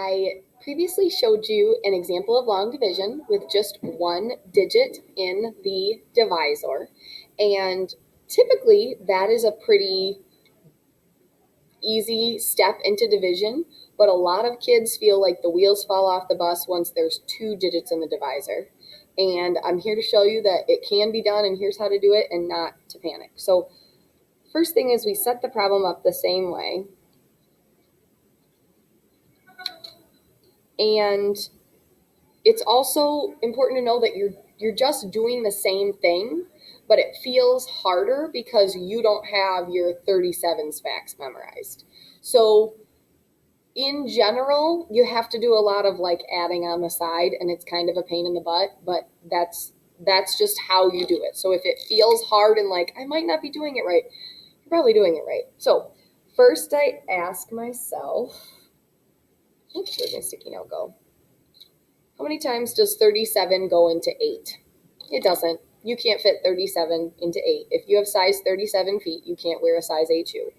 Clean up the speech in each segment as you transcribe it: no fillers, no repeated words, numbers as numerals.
I previously showed you an example of long division with just one digit in the divisor. And typically that is a pretty easy step into division, but a lot of kids feel like the wheels fall off the bus once there's two digits in the divisor. And I'm here to show you that it can be done and here's how to do it and not to panic. So first thing is we set the problem up the same way. And it's also important to know that you're just doing the same thing, but it feels harder because you don't have your 37s facts memorized. So in general, you have to do a lot of like adding on the side, and it's kind of a pain in the butt, but that's just how you do it. So if it feels hard and like I might not be doing it right, you're probably doing it right. So first I ask myself, oops, where'd my sticky note go? How many times does 37 go into 8? It doesn't. You can't fit 37 into 8. If you have size 37 feet, you can't wear a size 8 shoe.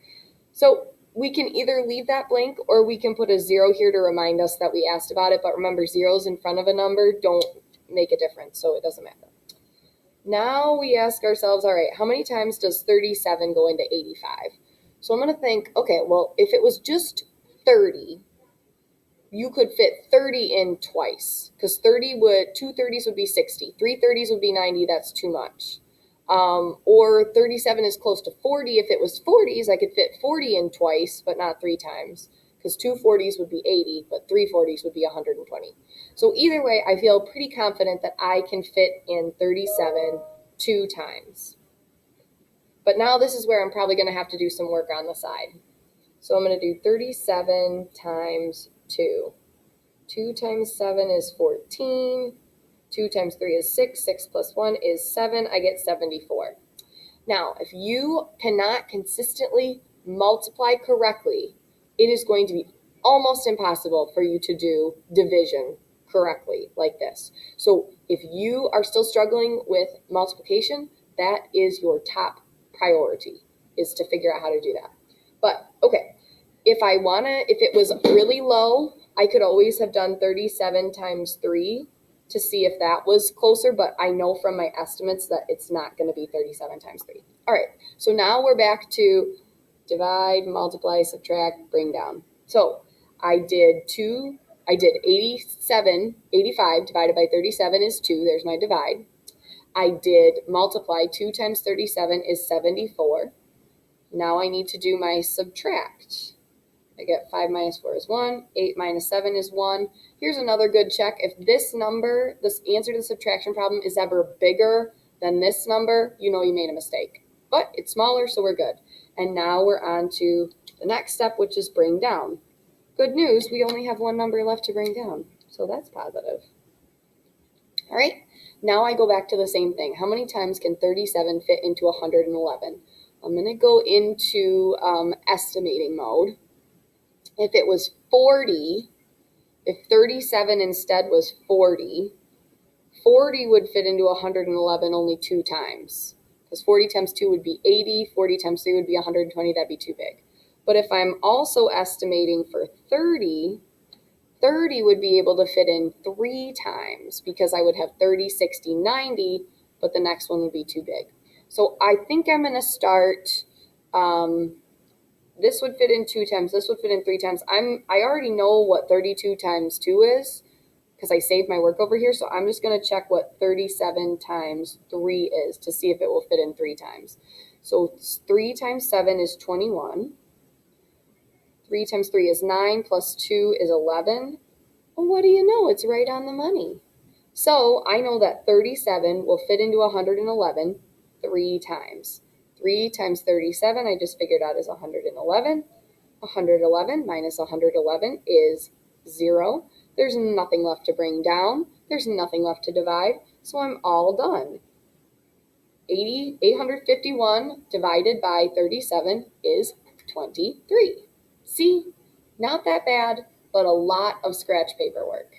So we can either leave that blank or we can put a 0 here to remind us that we asked about it. But remember, zeros in front of a number don't make a difference, so it doesn't matter. Now we ask ourselves, all right, how many times does 37 go into 85? So I'm going to think, okay, well, if it was just 30, you could fit 30 in twice because 2 30s would be 60. 3 30s would be 90. That's too much. Or 37 is close to 40. If it was 40s, I could fit 40 in twice, but not 3 times because 2 40s would be 80, but 3 40s would be 120. So either way, I feel pretty confident that I can fit in 37 2 times. But now this is where I'm probably going to have to do some work on the side. So I'm going to do 37 times 2. 2 times 7 is 14. 2 times 3 is 6. 6 plus 1 is 7. I get 74. Now, if you cannot consistently multiply correctly, it is going to be almost impossible for you to do division correctly like this. So if you are still struggling with multiplication, that is your top priority, is to figure out how to do that. But okay, if it was really low, I could always have done 37 times 3 to see if that was closer, but I know from my estimates that it's not going to be 37 times 3. All right, so now we're back to divide, multiply, subtract, bring down. So I did 85 divided by 37 is 2. There's my divide. I did multiply. 2 times 37 is 74. Now I need to do my subtract. I get 5 minus 4 is 1. 8 minus 7 is 1. Here's another good check. If this answer to the subtraction problem is ever bigger than this number, you know you made a mistake. But it's smaller, so we're good. And now we're on to the next step, which is bring down. Good news, we only have one number left to bring down. So that's positive. All right, now I go back to the same thing. How many times can 37 fit into 111? I'm going to go into estimating mode. If it was 40, if 37 instead was 40, 40 would fit into 111 only 2 times. Because 40 times 2 would be 80, 40 times 3 would be 120, that'd be too big. But if I'm also estimating for 30, 30 would be able to fit in 3 times because I would have 30, 60, 90, but the next one would be too big. So I think I'm going to start, this would fit in 2 times, this would fit in 3 times. I already know what 32 times 2 is because I saved my work over here, so I'm just going to check what 37 times 3 is to see if it will fit in 3 times. So 3 times 7 is 21. 3 times 3 is 9, plus 2 is 11. Well, what do you know? It's right on the money. So I know that 37 will fit into 111 3 times. 3 times 37, I just figured out, is 111. 111 minus 111 is 0. There's nothing left to bring down. There's nothing left to divide. So I'm all done. 851 divided by 37 is 23. See, not that bad, but a lot of scratch paper work.